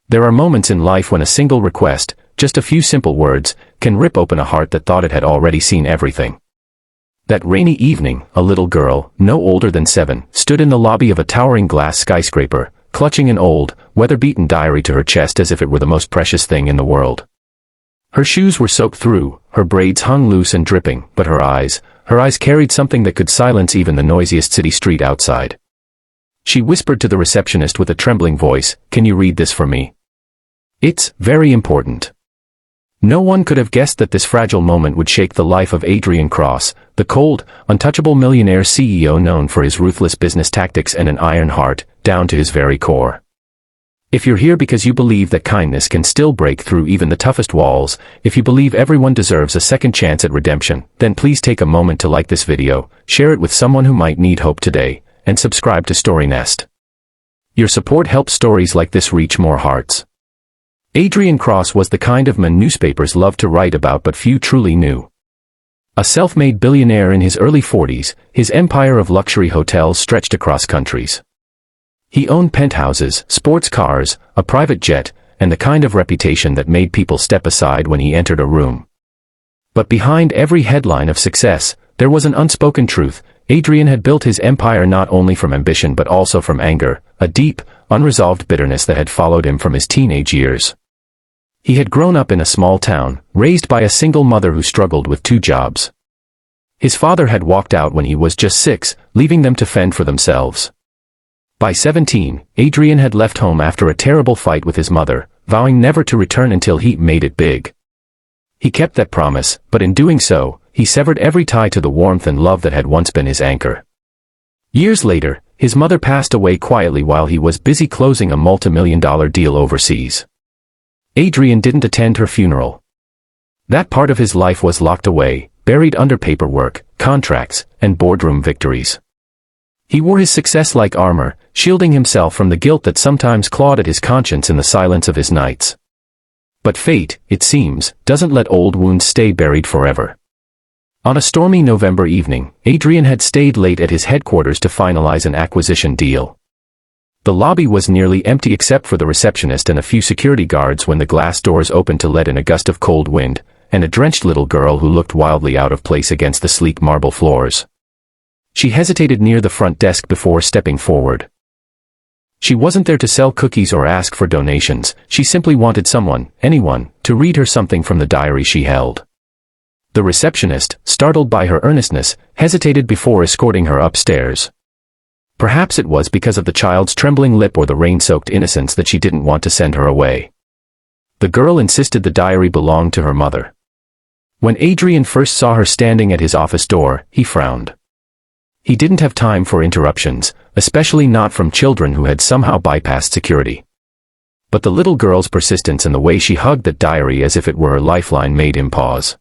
There are moments in life when a single request, just a few simple words, can rip open a heart that thought it had already seen everything. That rainy evening, a little girl, no older than 7, stood in the lobby of a towering glass skyscraper, clutching an old, weather-beaten diary to her chest as if it were the most precious thing in the world. Her shoes were soaked through, her braids hung loose and dripping, but her eyes carried something that could silence even the noisiest city street outside. She whispered to the receptionist with a trembling voice, "Can you read this for me? It's very important." No one could have guessed that this fragile moment would shake the life of Adrian Cross, the cold, untouchable millionaire CEO known for his ruthless business tactics and an iron heart, down to his very core. If you're here because you believe that kindness can still break through even the toughest walls, if you believe everyone deserves a second chance at redemption, then please take a moment to like this video, share it with someone who might need hope today, and subscribe to StoryNest. Your support helps stories like this reach more hearts. Adrian Cross was the kind of man newspapers loved to write about but few truly knew. A self-made billionaire in his early 40s, his empire of luxury hotels stretched across countries. He owned penthouses, sports cars, a private jet, and the kind of reputation that made people step aside when he entered a room. But behind every headline of success, there was an unspoken truth. Adrian had built his empire not only from ambition but also from anger, a deep, unresolved bitterness that had followed him from his teenage years. He had grown up in a small town, raised by a single mother who struggled with 2 jobs. His father had walked out when he was just 6, leaving them to fend for themselves. By 17, Adrian had left home after a terrible fight with his mother, vowing never to return until he made it big. He kept that promise, but in doing so, he severed every tie to the warmth and love that had once been his anchor. Years later, his mother passed away quietly while he was busy closing a multi-million-dollar deal overseas. Adrian didn't attend her funeral. That part of his life was locked away, buried under paperwork, contracts, and boardroom victories. He wore his success like armor, shielding himself from the guilt that sometimes clawed at his conscience in the silence of his nights. But fate, it seems, doesn't let old wounds stay buried forever. On a stormy November evening, Adrian had stayed late at his headquarters to finalize an acquisition deal. The lobby was nearly empty except for the receptionist and a few security guards when the glass doors opened to let in a gust of cold wind, and a drenched little girl who looked wildly out of place against the sleek marble floors. She hesitated near the front desk before stepping forward. She wasn't there to sell cookies or ask for donations, she simply wanted someone, anyone, to read her something from the diary she held. The receptionist, startled by her earnestness, hesitated before escorting her upstairs. Perhaps it was because of the child's trembling lip or the rain-soaked innocence that she didn't want to send her away. The girl insisted the diary belonged to her mother. When Adrian first saw her standing at his office door, he frowned. He didn't have time for interruptions, especially not from children who had somehow bypassed security. But the little girl's persistence and the way she hugged that diary as if it were her lifeline made him pause.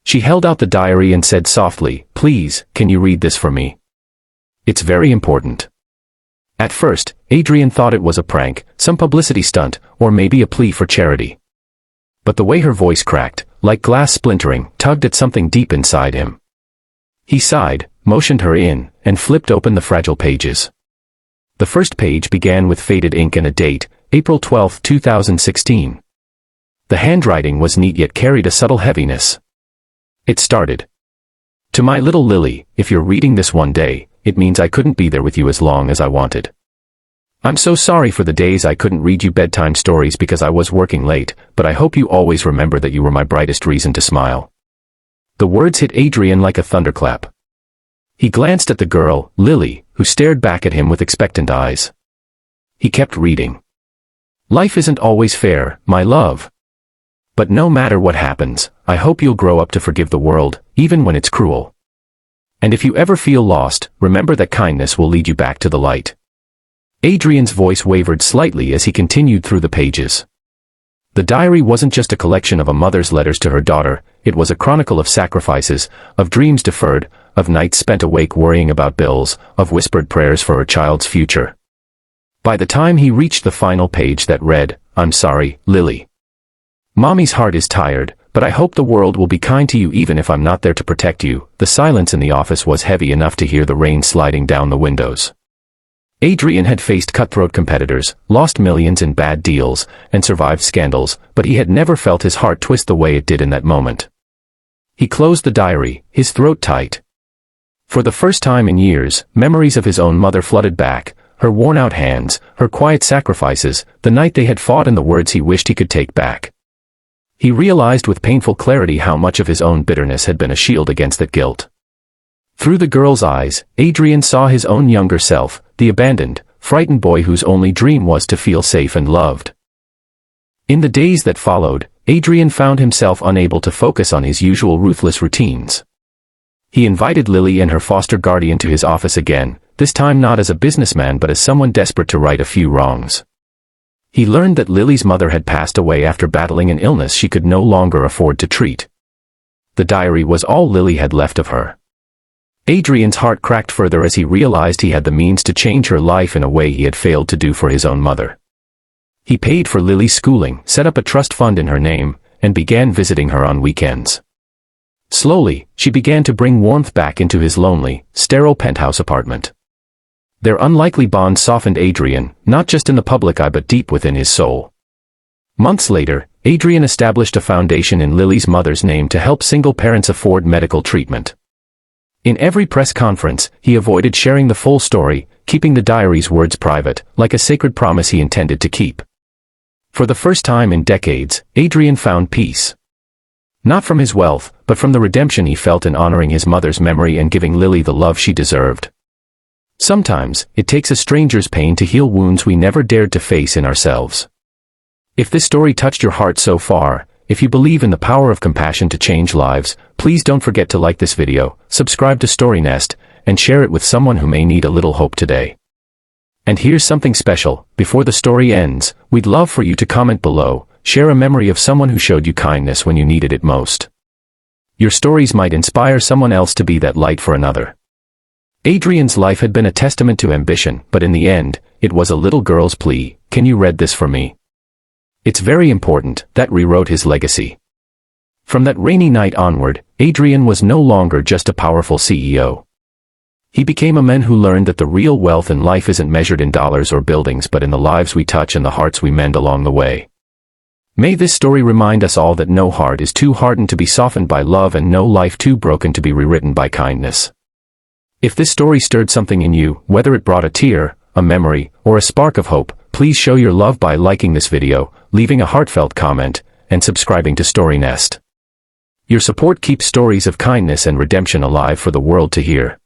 She held out the diary and said softly, "Please, can you read this for me? It's very important." At first, Adrian thought it was a prank, some publicity stunt, or maybe a plea for charity. But the way her voice cracked, like glass splintering, tugged at something deep inside him. He sighed, motioned her in, and flipped open the fragile pages. The first page began with faded ink and a date, April 12, 2016. The handwriting was neat yet carried a subtle heaviness. It started, "To my little Lily, if you're reading this one day, it means I couldn't be there with you as long as I wanted. I'm so sorry for the days I couldn't read you bedtime stories because I was working late, but I hope you always remember that you were my brightest reason to smile." The words hit Adrian like a thunderclap. He glanced at the girl, Lily, who stared back at him with expectant eyes. He kept reading. "Life isn't always fair, my love. But no matter what happens, I hope you'll grow up to forgive the world, even when it's cruel. And if you ever feel lost, remember that kindness will lead you back to the light." Adrian's voice wavered slightly as he continued through the pages. The diary wasn't just a collection of a mother's letters to her daughter, it was a chronicle of sacrifices, of dreams deferred, of nights spent awake worrying about bills, of whispered prayers for her child's future. By the time he reached the final page that read, "I'm sorry, Lily. Mommy's heart is tired, but I hope the world will be kind to you even if I'm not there to protect you," the silence in the office was heavy enough to hear the rain sliding down the windows. Adrian had faced cutthroat competitors, lost millions in bad deals, and survived scandals, but he had never felt his heart twist the way it did in that moment. He closed the diary, his throat tight. For the first time in years, memories of his own mother flooded back, her worn-out hands, her quiet sacrifices, the night they had fought and the words he wished he could take back. He realized with painful clarity how much of his own bitterness had been a shield against that guilt. Through the girl's eyes, Adrian saw his own younger self, the abandoned, frightened boy whose only dream was to feel safe and loved. In the days that followed, Adrian found himself unable to focus on his usual ruthless routines. He invited Lily and her foster guardian to his office again, this time not as a businessman but as someone desperate to right a few wrongs. He learned that Lily's mother had passed away after battling an illness she could no longer afford to treat. The diary was all Lily had left of her. Adrian's heart cracked further as he realized he had the means to change her life in a way he had failed to do for his own mother. He paid for Lily's schooling, set up a trust fund in her name, and began visiting her on weekends. Slowly, she began to bring warmth back into his lonely, sterile penthouse apartment. Their unlikely bond softened Adrian, not just in the public eye but deep within his soul. Months later, Adrian established a foundation in Lily's mother's name to help single parents afford medical treatment. In every press conference, he avoided sharing the full story, keeping the diary's words private, like a sacred promise he intended to keep. For the first time in decades, Adrian found peace. Not from his wealth, but from the redemption he felt in honoring his mother's memory and giving Lily the love she deserved. Sometimes, it takes a stranger's pain to heal wounds we never dared to face in ourselves. If this story touched your heart so far, if you believe in the power of compassion to change lives, please don't forget to like this video, subscribe to StoryNest, and share it with someone who may need a little hope today. And here's something special: before the story ends, we'd love for you to comment below, share a memory of someone who showed you kindness when you needed it most. Your stories might inspire someone else to be that light for another. Adrian's life had been a testament to ambition, but in the end, it was a little girl's plea: "Can you read this for me?" It's very important, that rewrote his legacy. From that rainy night onward, Adrian was no longer just a powerful CEO. He became a man who learned that the real wealth in life isn't measured in dollars or buildings but in the lives we touch and the hearts we mend along the way. May this story remind us all that no heart is too hardened to be softened by love and no life too broken to be rewritten by kindness. If this story stirred something in you, whether it brought a tear, a memory, or a spark of hope, please show your love by liking this video, leaving a heartfelt comment, and subscribing to StoryNest. Your support keeps stories of kindness and redemption alive for the world to hear.